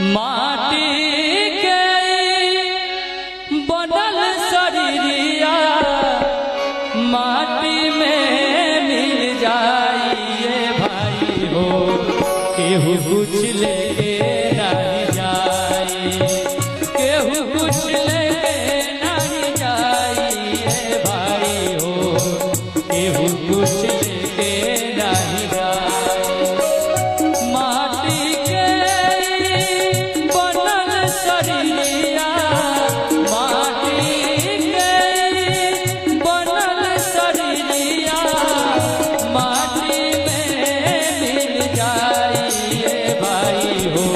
माटी के बनल शरीरिया माटी में मिल जाइए भाई हो, केहू कुछ लेके नहीं जाए, केहू कुछ लेके नहीं जाइए भाई हो, केहू कुछ लेके नहीं जाए। माटी के बनल शरीरिया माटी के बनल शरीरिया माटी में मिल जाइए भाई हो,